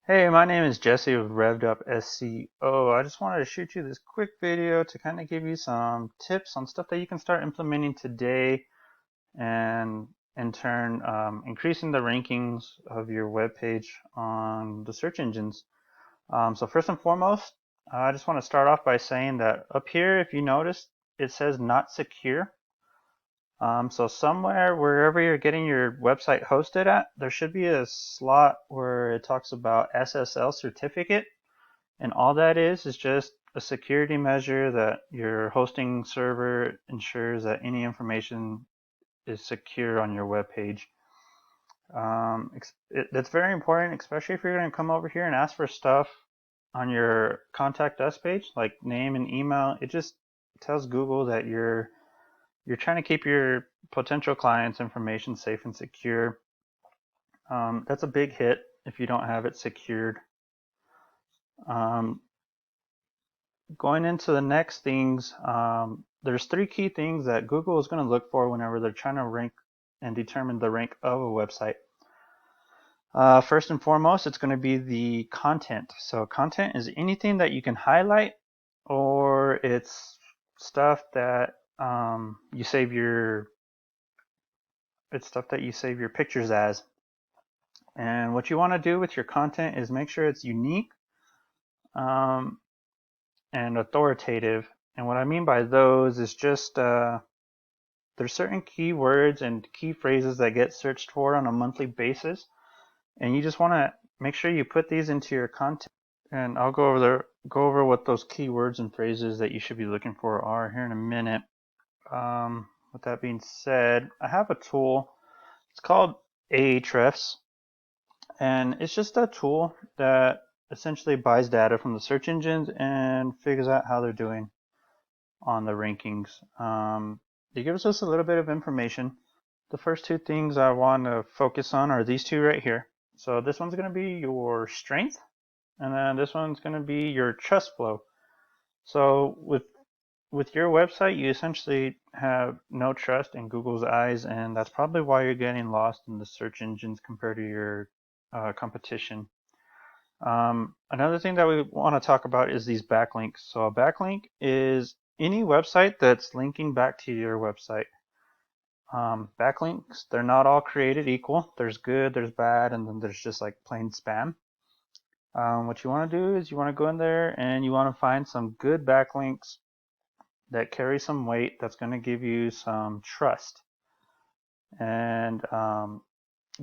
Hey, my name is Jesse of Revved Up SEO. I just wanted to shoot you this quick video to kind of give you some tips on stuff that you can start implementing today and in turn increasing the rankings of your web page on the search engines. So first and foremost, I just want to start off by saying that up here, if you notice, it says not secure. So somewhere, wherever you're getting your website hosted at, there should be a slot where it talks about SSL certificate. And all that is just a security measure that your hosting server ensures that any information is secure on your web page. That's very important, especially if you're going to come over here and ask for stuff on your contact us page, like name and email. It just tells Google that you're trying to keep your potential clients' information safe and secure. That's a big hit if you don't have it secured. Um, Going into the next things, there's three key things that Google is going to look for whenever they're trying to rank and determine the rank of a website. First and foremost, it's going to be the content. So content is anything that you can highlight, or it's stuff that you save your pictures as. And what you want to do with your content is make sure it's unique um, and authoritative. And what I mean by those is just there's certain keywords and key phrases that get searched for on a monthly basis, and you just want to make sure you put these into your content. And I'll go over what those keywords and phrases that you should be looking for are here in a minute. With that being said, I have a tool. It's called Ahrefs, and it's just a tool that essentially buys data from the search engines and figures out how they're doing on the rankings. It gives us a little bit of information. The first two things I want to focus on are these two right here. So this one's going to be your strength, and then this one's going to be your trust flow. So with your website, you essentially have no trust in Google's eyes, and that's probably why you're getting lost in the search engines compared to your competition. Another thing that we want to talk about is these backlinks. So a backlink is any website that's linking back to your website. Backlinks, they're not all created equal. There's good, there's bad, and then there's just like plain spam. What you want to do is you want to go in there and you want to find some good backlinks that carry some weight that's going to give you some trust. And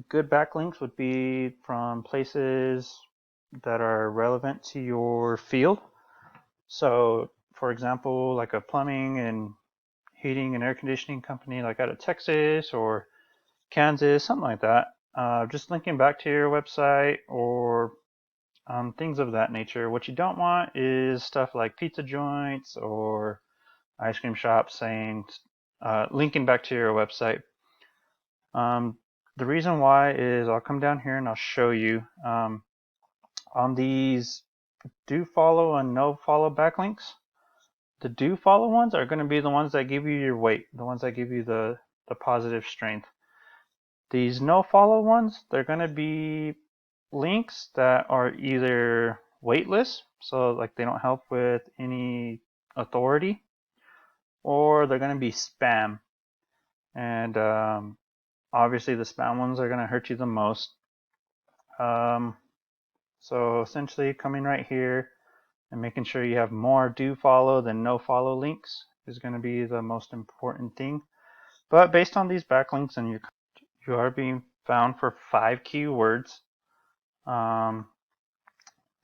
good backlinks would be from places that are relevant to your field. So, for example, like a plumbing and heating and air conditioning company like out of Texas or Kansas, something like that. Just linking back to your website or things of that nature. What you don't want is stuff like pizza joints or ice cream shops saying linking back to your website. Um, the reason why is I'll come down here and I'll show you on these do follow and no follow backlinks. The do follow ones are going to be the ones that give you your weight, the ones that give you the positive strength. These no follow ones, they're going to be links that are either weightless, so like they don't help with any authority, or they're going to be spam. And obviously, the spam ones are going to hurt you the most. Um, so essentially, coming right here and making sure you have more do follow than no follow links is going to be the most important thing. But based on these backlinks, and you are being found for 5 keywords.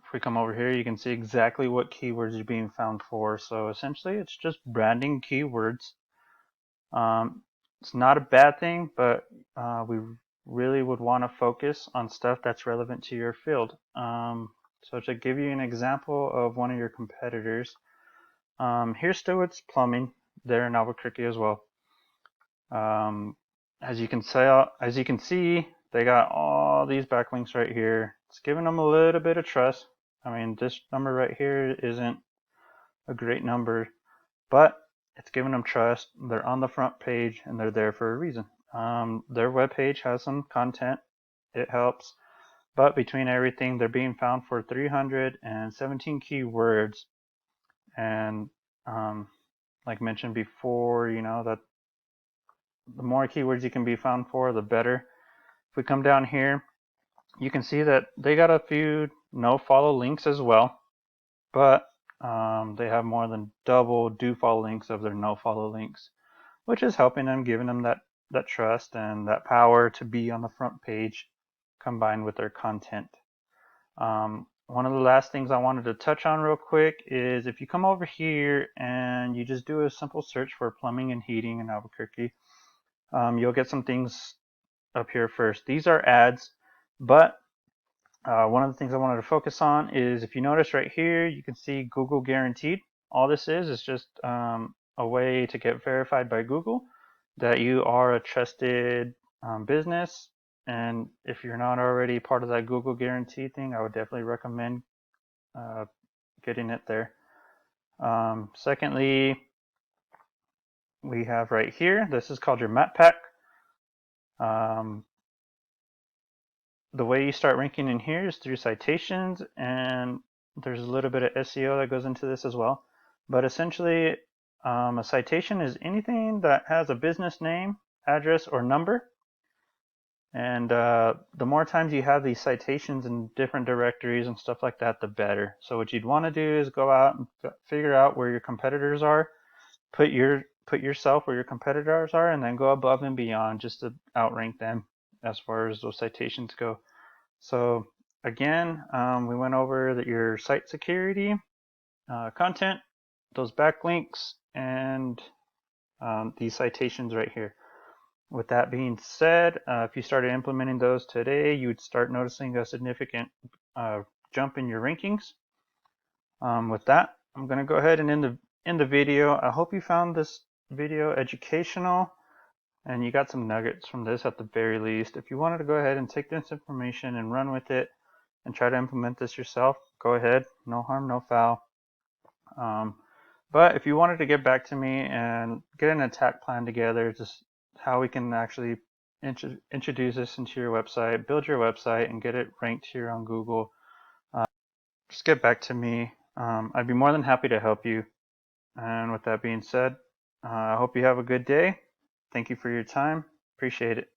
If we come over here, you can see exactly what keywords you're being found for. So essentially, it's just branding keywords. It's not a bad thing, but we really would want to focus on stuff that's relevant to your field. So to give you an example of one of your competitors, here's Stewart's Plumbing. They're in Albuquerque as well. As you can see, they got all these backlinks right here. It's giving them a little bit of trust. I mean, this number right here isn't a great number, but it's giving them trust. They're on the front page and they're there for a reason. Their webpage has some content. It helps. but between everything, they're being found for 317 keywords. And like mentioned before, that the more keywords you can be found for, the better. If we come down here, you can see that they got a few no follow links as well, but they have more than double do follow links of their no follow links, which is helping them, giving them that trust and that power to be on the front page combined with their content. One of the last things I wanted to touch on real quick is if you come over here and you just do a simple search for plumbing and heating in Albuquerque, you'll get some things up here first. These are ads, but one of the things I wanted to focus on is if you notice right here, you can see Google Guaranteed. All this is just a way to get verified by Google that you are a trusted business. And if you're not already part of that Google Guarantee thing, I would definitely recommend getting it there. Secondly, we have right here, this is called your map pack. The way you start ranking in here is through citations, and there's a little bit of SEO that goes into this as well. But essentially, a citation is anything that has a business name, address, or number. And the more times you have these citations in different directories and stuff like that, the better. So what you'd want to do is go out and figure out where your competitors are, put yourself where your competitors are, and then go above and beyond just to outrank them as far as those citations go. So again, we went over your site security, content, those backlinks, and these citations right here. With that being said, if you started implementing those today, you would start noticing a significant jump in your rankings. With that, I'm going to go ahead and end the video. I hope you found this video educational and you got some nuggets from this at the very least. If you wanted to go ahead and take this information and run with it and try to implement this yourself, go ahead. No harm, no foul. But if you wanted to get back to me and get an attack plan together, just how we can actually introduce this into your website, build your website, and get it ranked here on Google, just get back to me. I'd be more than happy to help you. And with that being said, I hope you have a good day. Thank you for your time. Appreciate it.